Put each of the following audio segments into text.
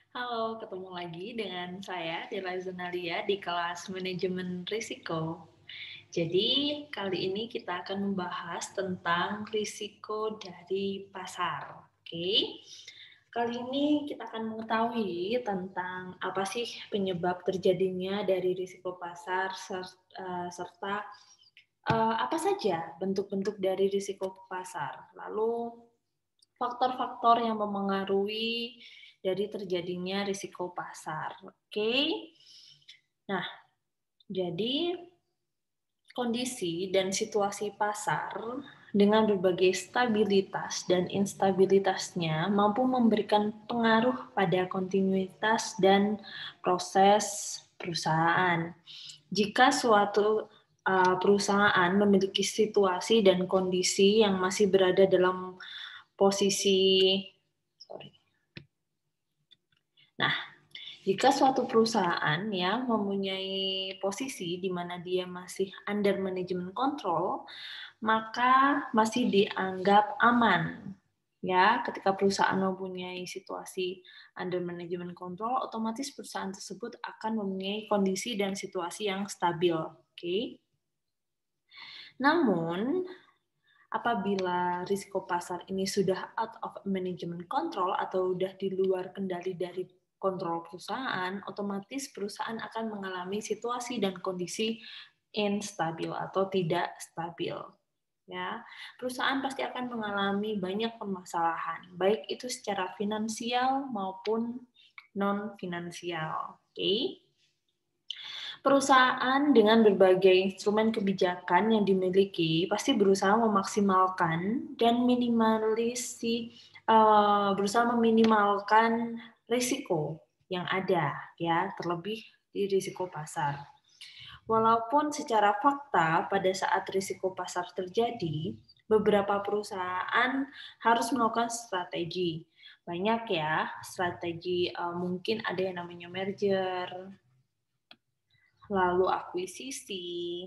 Halo, ketemu lagi dengan saya, Dela Zenalia, di kelas Manajemen Risiko. Jadi, kali ini kita akan membahas tentang risiko dari pasar. Oke, kali ini kita akan mengetahui tentang apa sih penyebab terjadinya dari risiko pasar, serta apa saja bentuk-bentuk dari risiko pasar. Lalu, faktor-faktor yang memengaruhi dari terjadinya risiko pasar. Oke. Nah, jadi kondisi dan situasi pasar dengan berbagai stabilitas dan instabilitasnya mampu memberikan pengaruh pada kontinuitas dan proses perusahaan. Jika suatu perusahaan memiliki situasi dan kondisi yang masih berada dalam posisi Nah, jika suatu perusahaan ya mempunyai posisi di mana dia masih under manajemen kontrol, maka masih dianggap aman. Ya, ketika perusahaan mempunyai situasi under manajemen kontrol, otomatis perusahaan tersebut akan mempunyai kondisi dan situasi yang stabil. Oke. Namun, apabila risiko pasar ini sudah out of management control atau sudah di luar kendali dari kontrol perusahaan, otomatis perusahaan akan mengalami situasi dan kondisi instabil atau tidak stabil. Ya, perusahaan pasti akan mengalami banyak permasalahan, baik itu secara finansial maupun non finansial. Oke. Perusahaan dengan berbagai instrumen kebijakan yang dimiliki pasti berusaha memaksimalkan dan berusaha meminimalkan risiko yang ada, ya, terlebih di risiko pasar. Walaupun secara fakta pada saat risiko pasar terjadi, beberapa perusahaan harus melakukan strategi. Banyak ya strategi, mungkin ada yang namanya merger, lalu akuisisi,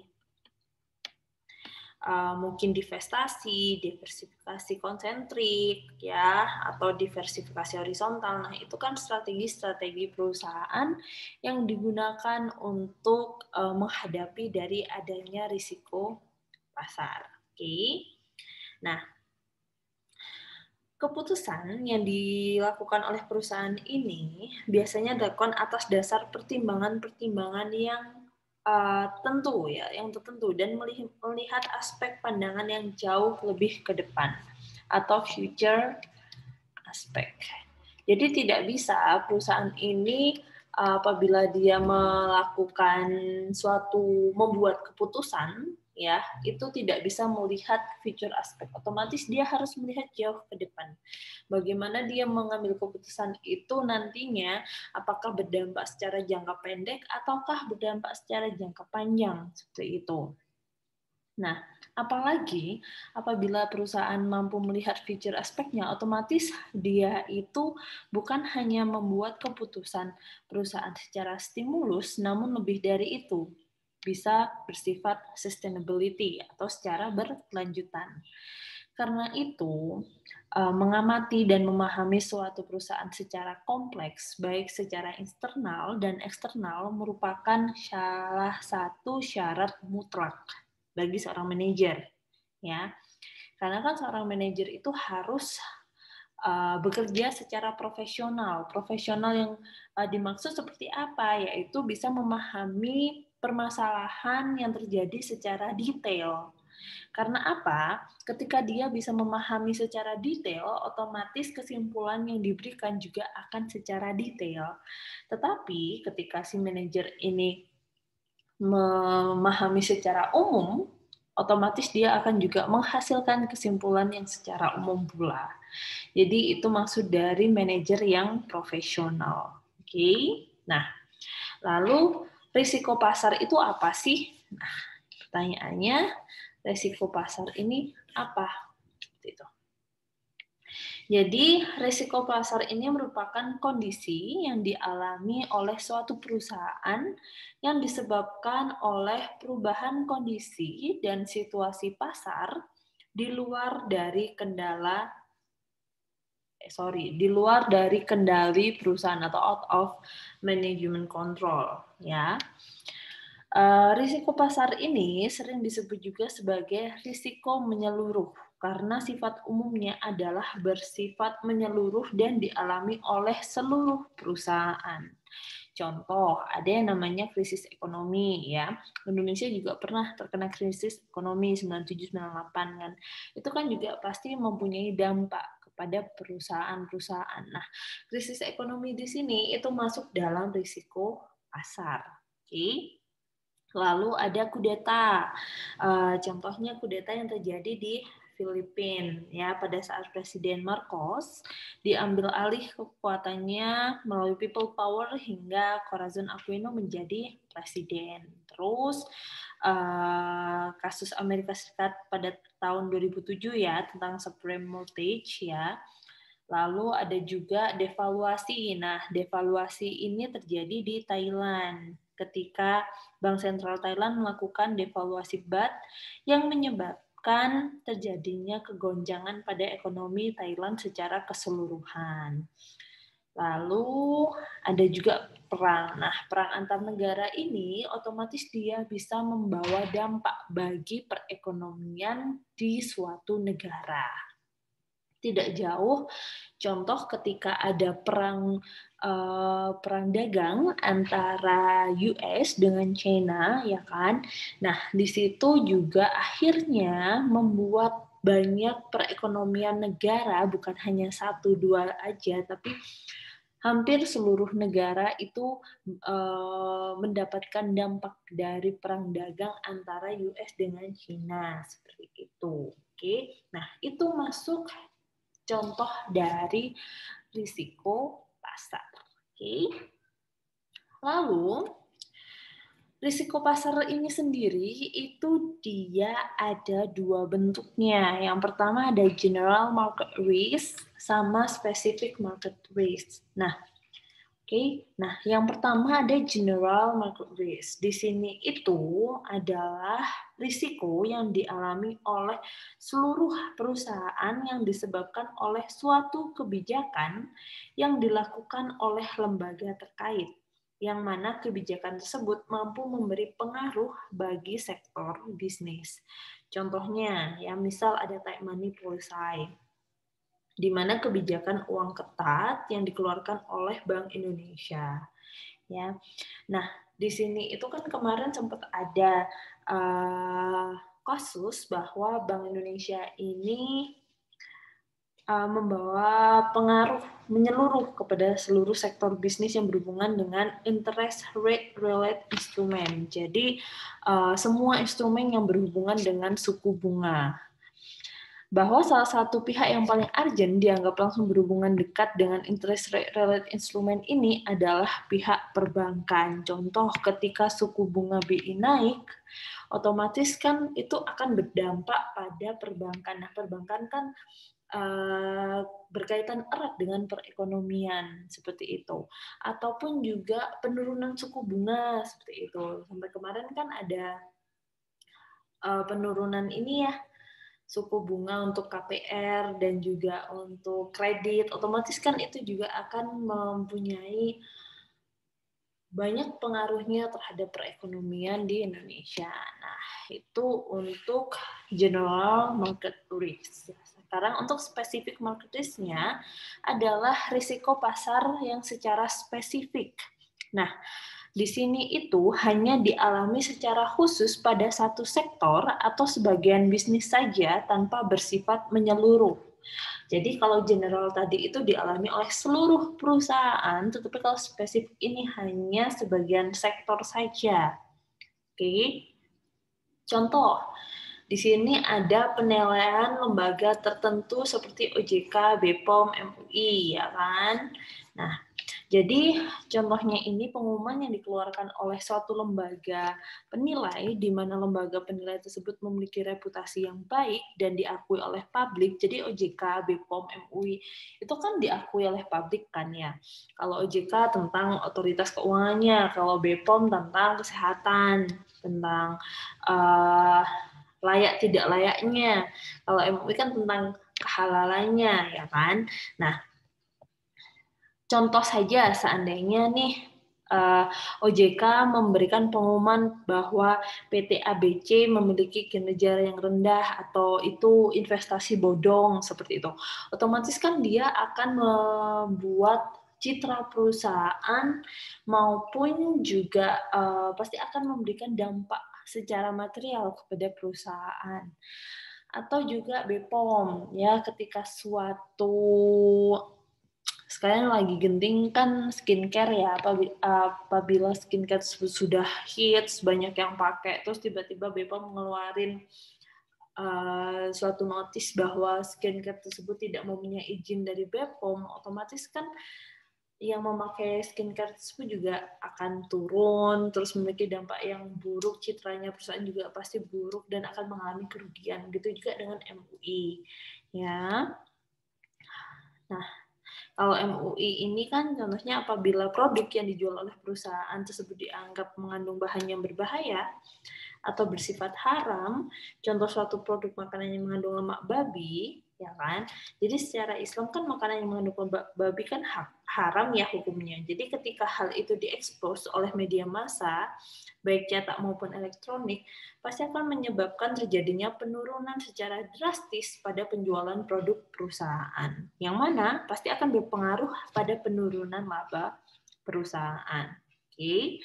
mungkin divestasi, diversifikasi konsentrik, ya, atau diversifikasi horizontal. Nah, itu kan strategi-strategi perusahaan yang digunakan untuk menghadapi dari adanya risiko pasar. Oke. Nah, keputusan yang dilakukan oleh perusahaan ini biasanya dilakukan atas dasar pertimbangan-pertimbangan yang tentu ya, yang tertentu dan melihat aspek pandangan yang jauh lebih ke depan atau future aspek. Jadi tidak bisa perusahaan ini apabila dia membuat keputusan ya, itu tidak bisa melihat future aspek. Otomatis dia harus melihat jauh ke depan. Bagaimana dia mengambil keputusan itu nantinya, apakah berdampak secara jangka pendek ataukah berdampak secara jangka panjang, seperti itu. Nah, apalagi apabila perusahaan mampu melihat future aspeknya, otomatis dia itu bukan hanya membuat keputusan perusahaan secara stimulus, namun lebih dari itu, bisa bersifat sustainability atau secara berkelanjutan. Karena itu, mengamati dan memahami suatu perusahaan secara kompleks, baik secara internal dan eksternal, merupakan salah satu syarat mutlak bagi seorang manajer, ya. Karena kan seorang manajer itu harus bekerja secara profesional. Profesional yang dimaksud seperti apa? Yaitu bisa memahami permasalahan yang terjadi secara detail. Karena apa? Ketika dia bisa memahami secara detail, otomatis kesimpulan yang diberikan juga akan secara detail. Tetapi ketika si manajer ini memahami secara umum, otomatis dia akan juga menghasilkan kesimpulan yang secara umum pula. Jadi itu maksud dari manajer yang profesional. Oke. Nah, lalu risiko pasar itu apa sih? Nah, pertanyaannya, risiko pasar ini apa? Itu. Jadi, risiko pasar ini merupakan kondisi yang dialami oleh suatu perusahaan yang disebabkan oleh perubahan kondisi dan situasi pasar di luar dari kendala di luar dari kendali perusahaan atau out of management control, ya. Risiko pasar ini sering disebut juga sebagai risiko menyeluruh karena sifat umumnya adalah bersifat menyeluruh dan dialami oleh seluruh perusahaan. Contoh, ada yang namanya krisis ekonomi, ya. Indonesia juga pernah terkena krisis ekonomi 97-98 kan. Itu kan juga pasti mempunyai dampak kepada perusahaan-perusahaan. Nah, krisis ekonomi di sini itu masuk dalam risiko pasar. Oke. Lalu ada kudeta. Contohnya kudeta yang terjadi di Filipina, ya, pada saat Presiden Marcos diambil alih kekuatannya melalui people power hingga Corazon Aquino menjadi presiden. Terus kasus Amerika Serikat pada tahun 2007 ya tentang supreme mortgage, ya. Lalu ada juga devaluasi. Nah, devaluasi ini terjadi di Thailand ketika Bank Sentral Thailand melakukan devaluasi baht yang menyebabkan terjadinya kegonjangan pada ekonomi Thailand secara keseluruhan. Lalu ada juga perang. Nah, perang antar negara ini otomatis dia bisa membawa dampak bagi perekonomian di suatu negara. Tidak jauh, contoh ketika ada perang dagang antara US dengan China, ya kan. Nah, di situ juga akhirnya membuat banyak perekonomian negara, bukan hanya 1-2 aja, tapi hampir seluruh negara itu mendapatkan dampak dari perang dagang antara US dengan China, seperti itu. Oke, nah itu masuk contoh dari risiko pasar. Oke. Lalu, risiko pasar ini sendiri itu dia ada 2 bentuknya. Yang pertama ada general market risk sama specific market risk. Nah, Nah, yang pertama ada general market risk. Di sini itu adalah risiko yang dialami oleh seluruh perusahaan yang disebabkan oleh suatu kebijakan yang dilakukan oleh lembaga terkait, yang mana kebijakan tersebut mampu memberi pengaruh bagi sektor bisnis. Contohnya, ya misal ada tight money policy, di mana kebijakan uang ketat yang dikeluarkan oleh Bank Indonesia. Ya, nah di sini itu kan kemarin sempat ada kasus bahwa Bank Indonesia ini membawa pengaruh menyeluruh kepada seluruh sektor bisnis yang berhubungan dengan interest rate related instrument. Jadi semua instrumen yang berhubungan dengan suku bunga. Bahwa salah satu pihak yang paling urgent dianggap langsung berhubungan dekat dengan interest rate related instrument ini adalah pihak perbankan. Contoh, ketika suku bunga BI naik, otomatis kan itu akan berdampak pada perbankan. Nah, perbankan kan berkaitan erat dengan perekonomian seperti itu. Ataupun juga penurunan suku bunga seperti itu. Sampai kemarin kan ada penurunan ini ya, suku bunga untuk KPR dan juga untuk kredit, otomatis kan itu juga akan mempunyai banyak pengaruhnya terhadap perekonomian di Indonesia. Nah, itu untuk general market risk. Sekarang untuk specific market risk-nya adalah risiko pasar yang secara spesifik. Nah, di sini itu hanya dialami secara khusus pada satu sektor atau sebagian bisnis saja tanpa bersifat menyeluruh. Jadi kalau general tadi itu dialami oleh seluruh perusahaan, tetapi kalau spesifik ini hanya sebagian sektor saja. Oke. Contoh, di sini ada penilaian lembaga tertentu seperti OJK, BPOM, MUI, ya kan? Nah, jadi contohnya ini pengumuman yang dikeluarkan oleh suatu lembaga penilai, di mana lembaga penilai tersebut memiliki reputasi yang baik dan diakui oleh publik. Jadi OJK, BPOM, MUI itu kan diakui oleh publik kan ya. Kalau OJK tentang otoritas keuangannya, kalau BPOM tentang kesehatan, tentang layak tidak layaknya. Kalau MUI kan tentang kehalalannya, ya kan. Nah, contoh saja seandainya nih OJK memberikan pengumuman bahwa PT ABC memiliki kinerja yang rendah atau itu investasi bodong seperti itu. Otomatis kan dia akan membuat citra perusahaan maupun juga pasti akan memberikan dampak secara material kepada perusahaan. Atau juga BPOM ya, ketika suatu sekarang lagi genting kan skincare ya, apabila skincare sudah hits, banyak yang pakai, terus tiba-tiba BPOM mengeluarin suatu notis bahwa skincare tersebut tidak mempunyai izin dari BPOM, otomatis kan yang memakai skincare tersebut juga akan turun, terus memiliki dampak yang buruk, citranya perusahaan juga pasti buruk dan akan mengalami kerugian. Gitu juga dengan MUI. Ya. Nah, kalau MUI ini kan contohnya apabila produk yang dijual oleh perusahaan tersebut dianggap mengandung bahan yang berbahaya atau bersifat haram, contoh suatu produk makanan yang mengandung lemak babi, ya kan? Jadi secara Islam kan makanan yang mengandung lemak babi kan haram ya hukumnya. Jadi ketika hal itu diekspos oleh media massa, baik cetak maupun elektronik, pasti akan menyebabkan terjadinya penurunan secara drastis pada penjualan produk perusahaan. Yang mana pasti akan berpengaruh pada penurunan laba perusahaan. Oke.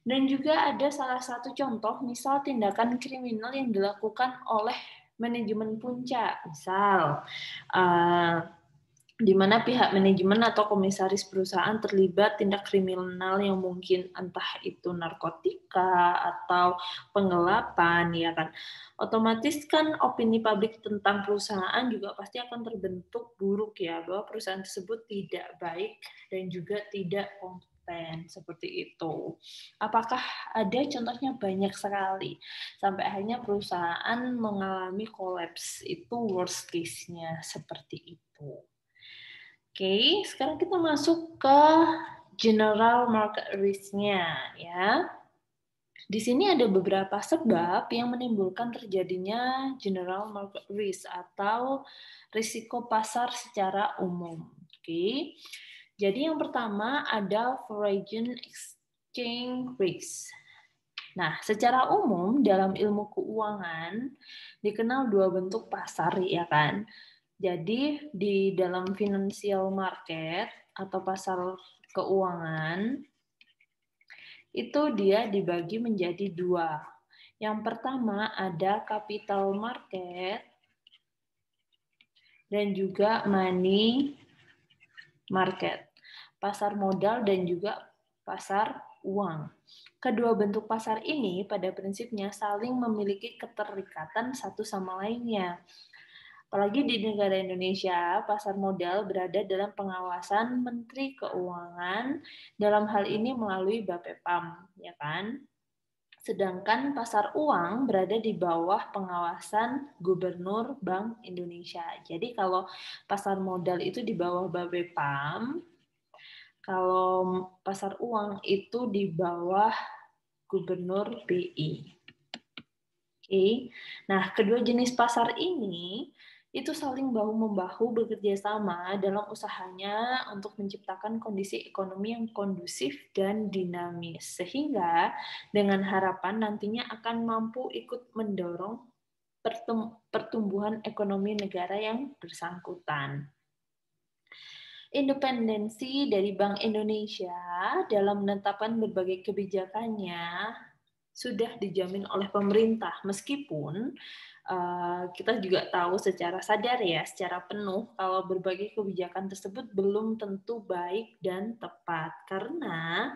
Dan juga ada salah satu contoh, misal tindakan kriminal yang dilakukan oleh manajemen puncak. Misal, di mana pihak manajemen atau komisaris perusahaan terlibat tindak kriminal yang mungkin entah itu narkotika atau penggelapan, ya kan. Otomatis kan opini publik tentang perusahaan juga pasti akan terbentuk buruk ya, bahwa perusahaan tersebut tidak baik dan juga tidak kompeten seperti itu. Apakah ada? Contohnya banyak sekali. Sampai akhirnya perusahaan mengalami kolaps, itu worst case-nya seperti itu. Oke, sekarang kita masuk ke general market risk-nya ya. Di sini ada beberapa sebab yang menimbulkan terjadinya general market risk atau risiko pasar secara umum. Oke. Jadi yang pertama ada foreign exchange risk. Nah, secara umum dalam ilmu keuangan dikenal dua bentuk pasar ya kan. Jadi di dalam financial market atau pasar keuangan itu dia dibagi menjadi dua. Yang pertama ada capital market dan juga money market. Pasar modal dan juga pasar uang. Kedua bentuk pasar ini pada prinsipnya saling memiliki keterikatan satu sama lainnya. Apalagi di negara Indonesia, pasar modal berada dalam pengawasan Menteri Keuangan, dalam hal ini melalui Bapepam, ya kan? Sedangkan pasar uang berada di bawah pengawasan Gubernur Bank Indonesia. Jadi kalau pasar modal itu di bawah Bapepam, kalau pasar uang itu di bawah Gubernur BI. Oke. Nah, kedua jenis pasar ini itu saling bahu-membahu bekerja sama dalam usahanya untuk menciptakan kondisi ekonomi yang kondusif dan dinamis. Sehingga dengan harapan nantinya akan mampu ikut mendorong pertumbuhan ekonomi negara yang bersangkutan. Independensi dari Bank Indonesia dalam menetapkan berbagai kebijakannya sudah dijamin oleh pemerintah, meskipun kita juga tahu secara sadar ya, secara penuh kalau berbagai kebijakan tersebut belum tentu baik dan tepat, karena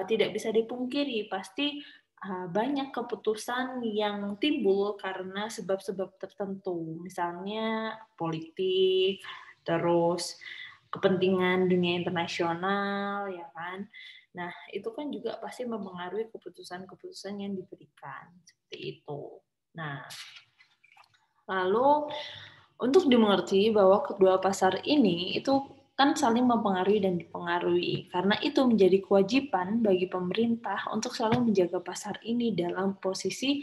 tidak bisa dipungkiri pasti banyak keputusan yang timbul karena sebab-sebab tertentu, misalnya politik, terus kepentingan dunia internasional, ya kan. Nah, itu kan juga pasti mempengaruhi keputusan-keputusan yang diberikan. Seperti itu. Nah, lalu untuk dimengerti bahwa kedua pasar ini itu kan saling mempengaruhi dan dipengaruhi. Karena itu menjadi kewajiban bagi pemerintah untuk selalu menjaga pasar ini dalam posisi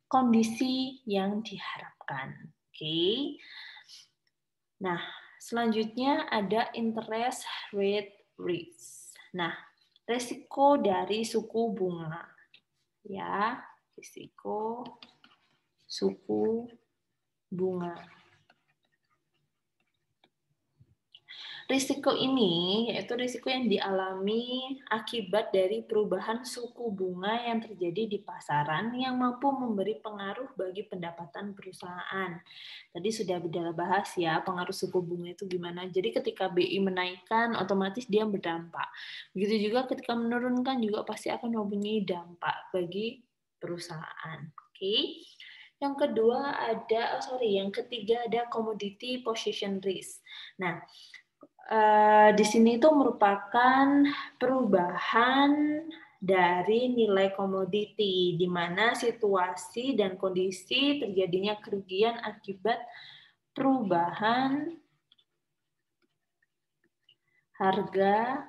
kondisi yang diharapkan. Oke. Nah, Selanjutnya ada interest rate risk. Nah, risiko dari suku bunga. Ya, risiko suku bunga. Risiko ini yaitu risiko yang dialami akibat dari perubahan suku bunga yang terjadi di pasaran yang mampu memberi pengaruh bagi pendapatan perusahaan. Tadi sudah bahas ya pengaruh suku bunga itu gimana. Jadi ketika BI menaikkan, otomatis dia berdampak. Begitu juga ketika menurunkan juga pasti akan mempunyai dampak bagi perusahaan. Oke. Yang kedua yang ketiga ada commodity position risk. Nah, di sini itu merupakan perubahan dari nilai komoditi, di mana situasi dan kondisi terjadinya kerugian akibat perubahan harga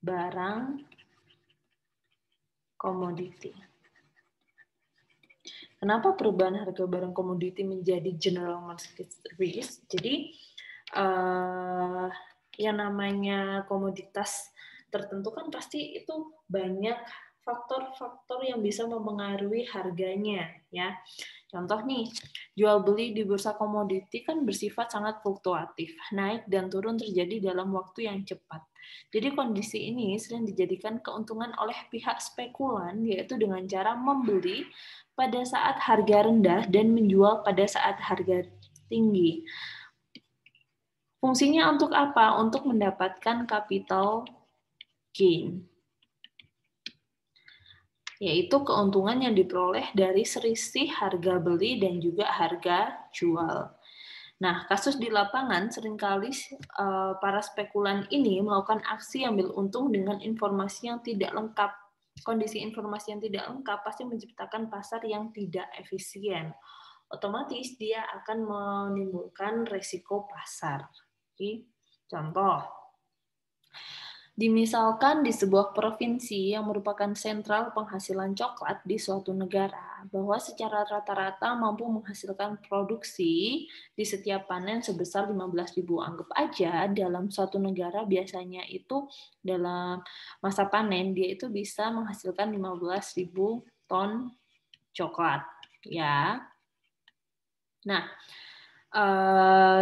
barang komoditi. Kenapa perubahan harga barang komoditi menjadi general market risk? Jadi yang namanya komoditas tertentu kan pasti itu banyak faktor-faktor yang bisa mempengaruhi harganya ya. Contoh nih, jual beli di bursa komoditi kan bersifat sangat fluktuatif, naik dan turun terjadi dalam waktu yang cepat. Jadi kondisi ini sering dijadikan keuntungan oleh pihak spekulan, yaitu dengan cara membeli pada saat harga rendah dan menjual pada saat harga tinggi. Fungsinya untuk apa? Untuk mendapatkan capital gain, yaitu keuntungan yang diperoleh dari selisih harga beli dan juga harga jual. Nah, kasus di lapangan seringkali para spekulan ini melakukan aksi ambil untung dengan informasi yang tidak lengkap. Kondisi informasi yang tidak lengkap pasti menciptakan pasar yang tidak efisien. Otomatis dia akan menimbulkan resiko pasar. Oke. Contoh, dimisalkan di sebuah provinsi yang merupakan sentral penghasilan coklat di suatu negara, bahwa secara rata-rata mampu menghasilkan produksi di setiap panen sebesar 15.000. Anggap aja dalam suatu negara biasanya itu dalam masa panen dia itu bisa menghasilkan 15.000 ton coklat, ya. Nah,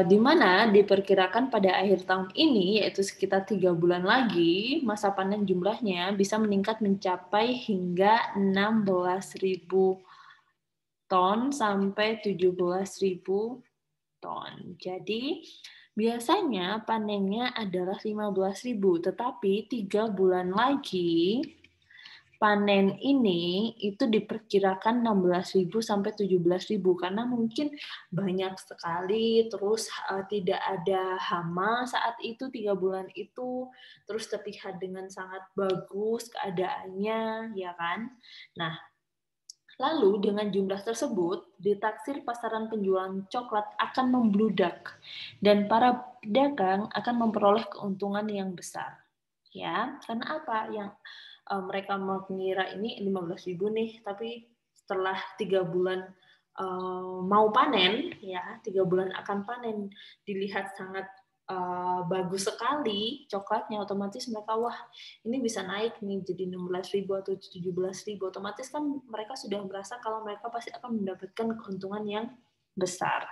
di mana diperkirakan pada akhir tahun ini, yaitu sekitar 3 bulan lagi, masa panen jumlahnya bisa meningkat mencapai hingga 16.000 ton sampai 17.000 ton. Jadi, biasanya panennya adalah 15.000, tetapi 3 bulan lagi panen ini itu diperkirakan 16.000 sampai 17.000 karena mungkin banyak sekali, terus tidak ada hama saat itu 3 bulan itu, terus terlihat dengan sangat bagus keadaannya, ya kan? Nah, lalu dengan jumlah tersebut ditaksir pasaran penjualan coklat akan membludak dan para pedagang akan memperoleh keuntungan yang besar. Ya, karena apa? Yang mereka mengira ini 15.000 nih, tapi setelah 3 bulan mau panen, ya 3 bulan akan panen, dilihat sangat bagus sekali coklatnya, otomatis mereka wah ini bisa naik nih jadi 16.000 atau 17.000, otomatis kan mereka sudah merasa kalau mereka pasti akan mendapatkan keuntungan yang besar.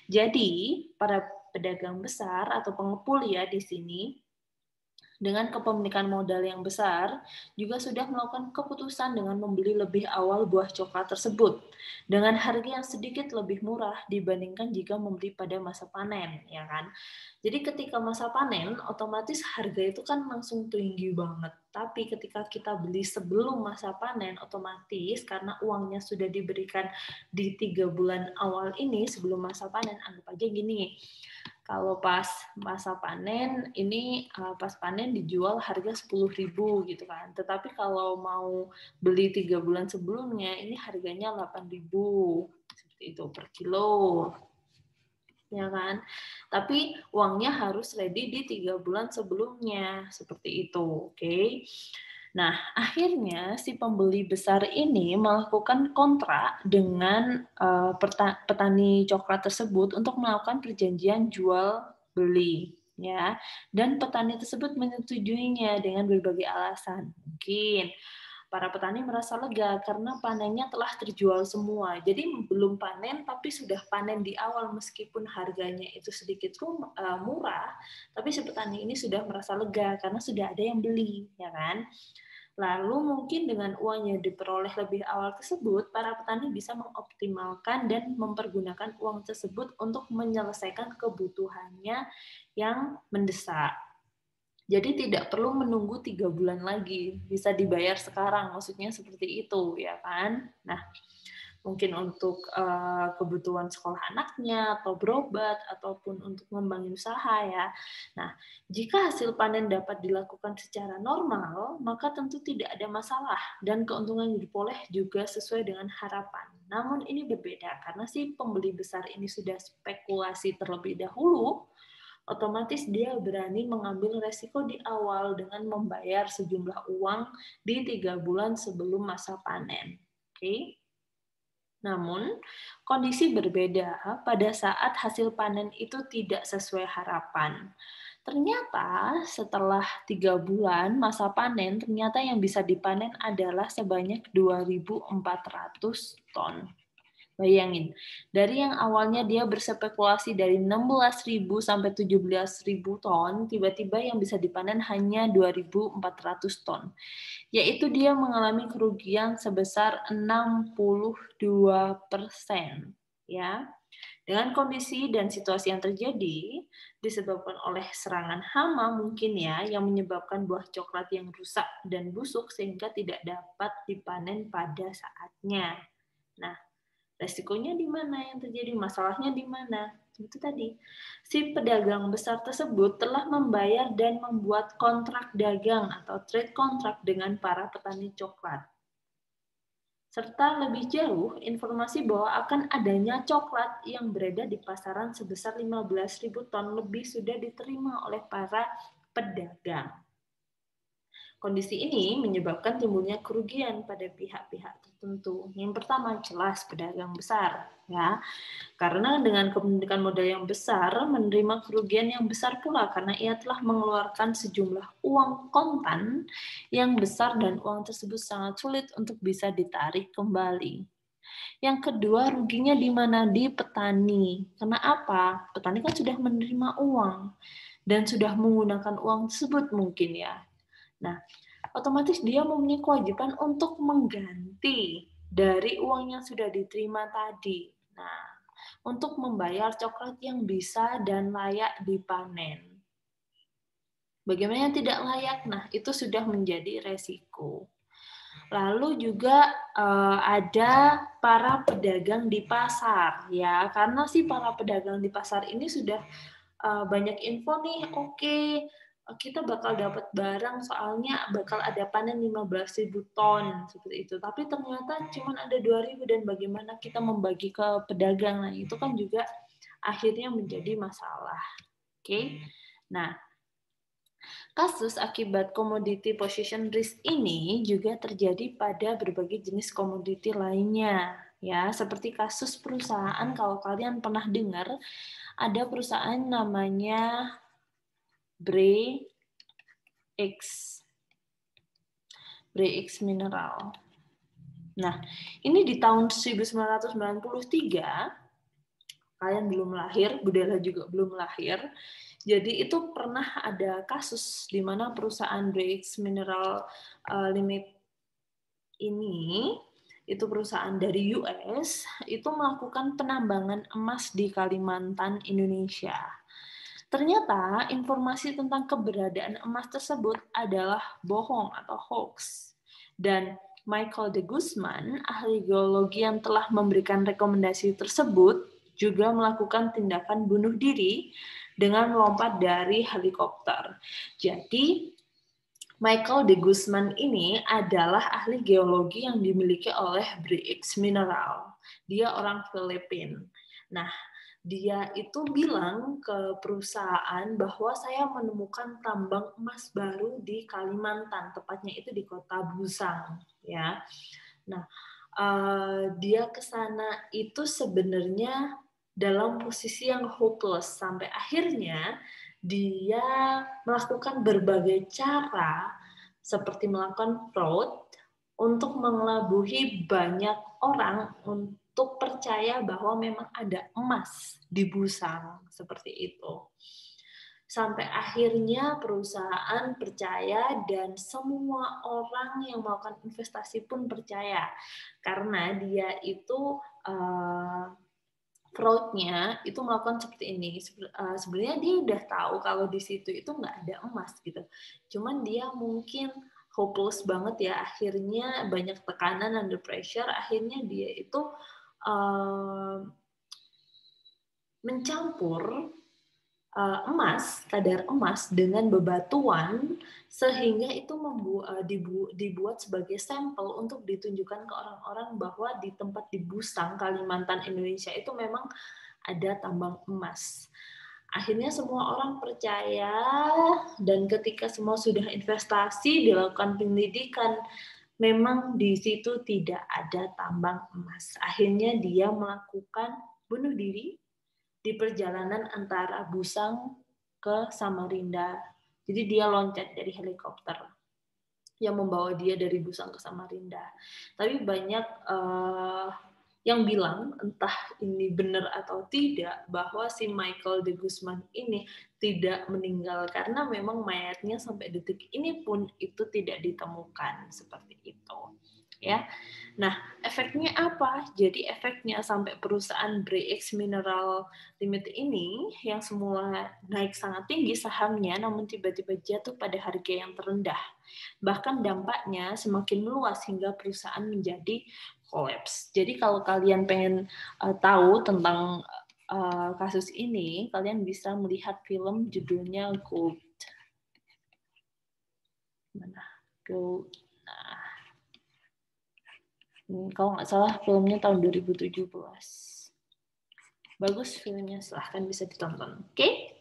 Jadi para pedagang besar atau pengepul ya di sini dengan kepemilikan modal yang besar, juga sudah melakukan keputusan dengan membeli lebih awal buah coklat tersebut dengan harga yang sedikit lebih murah dibandingkan jika membeli pada masa panen, ya kan? Jadi ketika masa panen, otomatis harga itu kan langsung tinggi banget. Tapi ketika kita beli sebelum masa panen, otomatis karena uangnya sudah diberikan di 3 bulan awal ini sebelum masa panen, anggap aja gini. Kalau pas masa panen ini pas panen dijual harga 10.000 gitu kan. Tetapi kalau mau beli 3 bulan sebelumnya ini harganya 8.000 seperti itu per kilo. Ya kan? Tapi uangnya harus ready di 3 bulan sebelumnya seperti itu, oke? Nah, akhirnya si pembeli besar ini melakukan kontrak dengan petani coklat tersebut untuk melakukan perjanjian jual beli, ya. Dan petani tersebut menyetujuinya dengan berbagai alasan. Mungkin para petani merasa lega karena panennya telah terjual semua. Jadi belum panen tapi sudah panen di awal meskipun harganya itu sedikit murah, tapi si petani ini sudah merasa lega karena sudah ada yang beli, ya kan? Lalu mungkin dengan uang yang diperoleh lebih awal tersebut, para petani bisa mengoptimalkan dan mempergunakan uang tersebut untuk menyelesaikan kebutuhannya yang mendesak. Jadi tidak perlu menunggu 3 bulan lagi, bisa dibayar sekarang, maksudnya seperti itu, ya kan? Nah, mungkin untuk kebutuhan sekolah anaknya, atau berobat, ataupun untuk membangun usaha, ya. Nah, jika hasil panen dapat dilakukan secara normal, maka tentu tidak ada masalah, dan keuntungan yang diperoleh juga sesuai dengan harapan. Namun ini berbeda, karena si pembeli besar ini sudah spekulasi terlebih dahulu, otomatis dia berani mengambil resiko di awal dengan membayar sejumlah uang di 3 bulan sebelum masa panen. Oke. Namun, kondisi berbeda pada saat hasil panen itu tidak sesuai harapan. Ternyata setelah 3 bulan masa panen, ternyata yang bisa dipanen adalah sebanyak 2.400 ton. Bayangin, dari yang awalnya dia berspekulasi dari 16.000 sampai 17.000 ton, tiba-tiba yang bisa dipanen hanya 2.400 ton. Yaitu dia mengalami kerugian sebesar 62%. Ya. Dengan kondisi dan situasi yang terjadi, disebabkan oleh serangan hama mungkin ya, yang menyebabkan buah coklat yang rusak dan busuk sehingga tidak dapat dipanen pada saatnya. Nah, resikonya di mana yang terjadi? Masalahnya di mana? Itu tadi. Si pedagang besar tersebut telah membayar dan membuat kontrak dagang atau trade contract dengan para petani coklat. Serta lebih jauh, informasi bahwa akan adanya coklat yang beredar di pasaran sebesar 15.000 ton lebih sudah diterima oleh para pedagang. Kondisi ini menyebabkan timbulnya kerugian pada pihak-pihak tertentu. Yang pertama, jelas pedagang besar, ya. Karena dengan kepemilikan modal yang besar, menerima kerugian yang besar pula karena ia telah mengeluarkan sejumlah uang kontan yang besar dan uang tersebut sangat sulit untuk bisa ditarik kembali. Yang kedua, ruginya di mana? Di petani. Karena apa? Petani kan sudah menerima uang dan sudah menggunakan uang tersebut mungkin ya. Nah, otomatis dia mempunyai kewajiban untuk mengganti dari uang yang sudah diterima tadi. Nah, untuk membayar coklat yang bisa dan layak dipanen. Bagaimana yang tidak layak? Nah, itu sudah menjadi resiko. Lalu juga ada para pedagang di pasar, ya, karena si para pedagang di pasar ini sudah banyak info nih, oke, kita bakal dapat barang soalnya bakal ada panen 15.000 ton seperti itu. Tapi ternyata cuma ada 2.000 dan bagaimana kita membagi ke pedagang? Nah, itu kan juga akhirnya menjadi masalah. Oke. Nah, kasus akibat commodity position risk ini juga terjadi pada berbagai jenis komoditi lainnya. Ya, seperti kasus perusahaan, kalau kalian pernah dengar, ada perusahaan namanya Brix Mineral. Nah, ini di tahun 1993, kalian belum lahir, Budela juga belum lahir. Jadi itu pernah ada kasus di mana perusahaan Brix Mineral Limited ini, itu perusahaan dari US, itu melakukan penambangan emas di Kalimantan, Indonesia. Ternyata informasi tentang keberadaan emas tersebut adalah bohong atau hoax. Dan Michael de Guzman, ahli geologi yang telah memberikan rekomendasi tersebut, juga melakukan tindakan bunuh diri dengan melompat dari helikopter. Jadi, Michael de Guzman ini adalah ahli geologi yang dimiliki oleh Brix Mineral. Dia orang Filipina. Nah, Dia itu bilang ke perusahaan bahwa saya menemukan tambang emas baru di Kalimantan, tepatnya itu di kota Busang, ya. Nah, dia ke sana itu sebenarnya dalam posisi yang hopeless, sampai akhirnya dia melakukan berbagai cara seperti melakukan fraud untuk mengelabuhi banyak orang untuk percaya bahwa memang ada emas di Busang, seperti itu. Sampai akhirnya perusahaan percaya dan semua orang yang melakukan investasi pun percaya karena dia itu fraudnya itu melakukan seperti ini. Sebenarnya dia udah tahu kalau di situ itu nggak ada emas gitu. Cuman dia mungkin hopeless banget ya, akhirnya banyak tekanan, under pressure, akhirnya dia itu mencampur kadar emas dengan bebatuan sehingga itu dibuat sebagai sampel untuk ditunjukkan ke orang-orang bahwa di tempat di Busang, Kalimantan, Indonesia itu memang ada tambang emas. Akhirnya semua orang percaya dan ketika semua sudah investasi, dilakukan penyelidikan, memang di situ tidak ada tambang emas. Akhirnya dia melakukan bunuh diri di perjalanan antara Busang ke Samarinda. Jadi dia loncat dari helikopter yang membawa dia dari Busang ke Samarinda. Tapi banyak yang bilang, entah ini benar atau tidak, bahwa si Michael de Guzman ini tidak meninggal karena memang mayatnya sampai detik ini pun itu tidak ditemukan, seperti itu. Ya. Nah, efeknya apa? Jadi efeknya sampai perusahaan Bre-X Mineral Limited ini yang semula naik sangat tinggi sahamnya, namun tiba-tiba jatuh pada harga yang terendah. Bahkan dampaknya semakin meluas hingga perusahaan menjadi collapse. Jadi kalau kalian pengen tahu tentang kasus ini, kalian bisa melihat film judulnya Gold. Mana? Gold. Nah, kalau nggak salah filmnya tahun 2017. Bagus filmnya, silahkan bisa ditonton. Oke?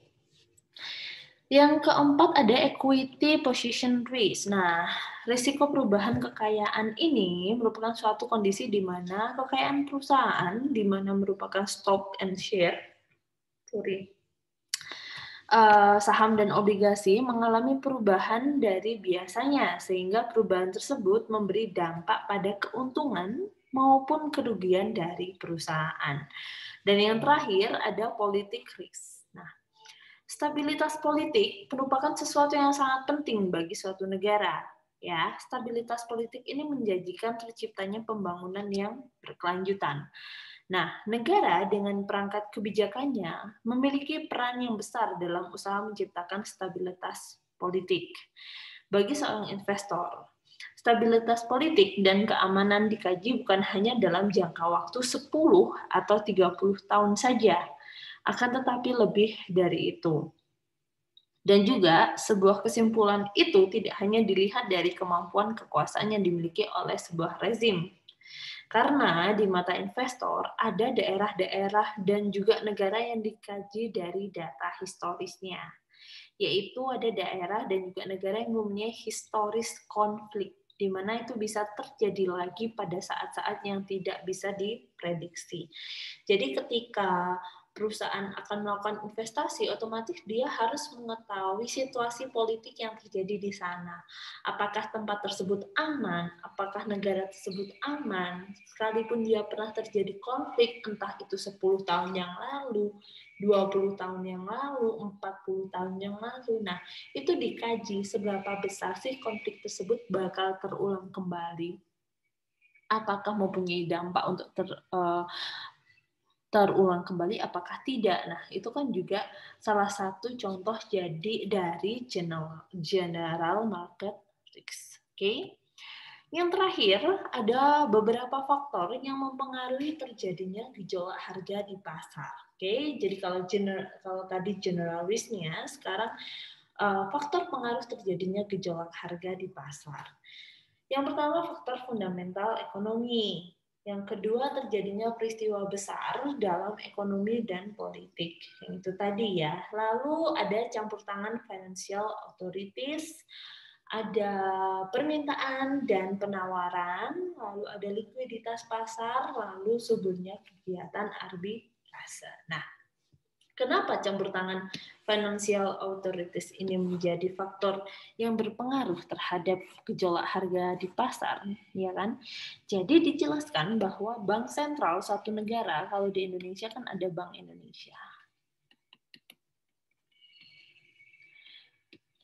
Yang keempat ada equity position risk. Nah, risiko perubahan kekayaan ini merupakan suatu kondisi di mana kekayaan perusahaan, di mana merupakan stock and share, saham dan obligasi mengalami perubahan dari biasanya, sehingga perubahan tersebut memberi dampak pada keuntungan maupun kerugian dari perusahaan. Dan yang terakhir ada politik risk. Nah, stabilitas politik merupakan sesuatu yang sangat penting bagi suatu negara. Ya, stabilitas politik ini menjanjikan terciptanya pembangunan yang berkelanjutan. Nah, negara dengan perangkat kebijakannya memiliki peran yang besar dalam usaha menciptakan stabilitas politik. Bagi seorang investor, stabilitas politik dan keamanan dikaji bukan hanya dalam jangka waktu 10 atau 30 tahun saja, akan tetapi lebih dari itu. Dan juga sebuah kesimpulan itu tidak hanya dilihat dari kemampuan kekuasaan yang dimiliki oleh sebuah rezim. Karena di mata investor ada daerah-daerah dan juga negara yang dikaji dari data historisnya. Yaitu ada daerah dan juga negara yang mempunyai historis konflik, di mana itu bisa terjadi lagi pada saat-saat yang tidak bisa diprediksi. Jadi ketika perusahaan akan melakukan investasi, otomatis dia harus mengetahui situasi politik yang terjadi di sana. Apakah tempat tersebut aman? Apakah negara tersebut aman? Sekalipun dia pernah terjadi konflik, entah itu 10 tahun yang lalu, 20 tahun yang lalu, 40 tahun yang lalu. Nah, itu dikaji seberapa besar sih konflik tersebut bakal terulang kembali. Apakah mempunyai dampak untuk terulang kembali, apakah tidak? Nah, itu kan juga salah satu contoh jadi dari general market risk. Oke. Yang terakhir, ada beberapa faktor yang mempengaruhi terjadinya gejolak harga di pasar. Oke, jadi kalau tadi general risk-nya, sekarang faktor pengaruh terjadinya gejolak harga di pasar. Yang pertama, faktor fundamental ekonomi. Yang kedua, terjadinya peristiwa besar dalam ekonomi dan politik. Yang itu tadi ya. Lalu ada campur tangan financial authorities, ada permintaan dan penawaran, lalu ada likuiditas pasar, lalu suburnya kegiatan arbitrase. Nah, kenapa campur tangan financial authorities ini menjadi faktor yang berpengaruh terhadap gejolak harga di pasar, ya kan? Jadi dijelaskan bahwa bank sentral suatu negara, kalau di Indonesia kan ada Bank Indonesia.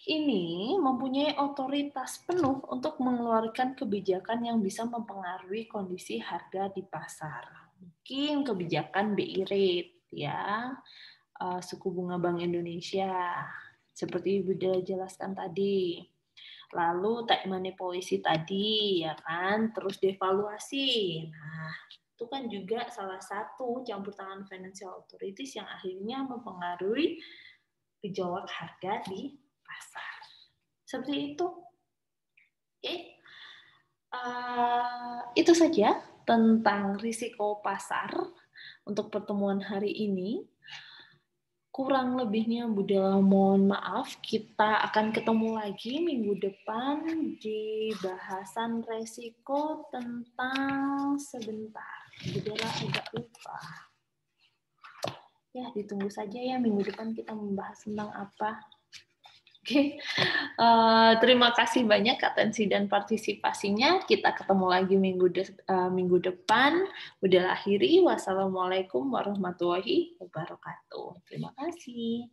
Ini mempunyai otoritas penuh untuk mengeluarkan kebijakan yang bisa mempengaruhi kondisi harga di pasar. Mungkin kebijakan BI rate, ya, suku bunga Bank Indonesia, seperti Ibu sudah jelaskan tadi. Lalu tax money policy tadi, ya kan, terus devaluasi. Nah, itu kan juga salah satu campur tangan financial authorities yang akhirnya mempengaruhi gejolak harga di pasar. Seperti itu. Oke. Itu saja tentang risiko pasar untuk pertemuan hari ini. Kurang lebihnya Budela mohon maaf. Kita akan ketemu lagi minggu depan di bahasan resiko tentang sebentar. Budela agak lupa. Ya, ditunggu saja ya minggu depan kita membahas tentang apa. Oke, terima kasih banyak atensi dan partisipasinya. Kita ketemu lagi minggu depan. Udah akhiri. Wassalamualaikum warahmatullahi wabarakatuh. Terima kasih.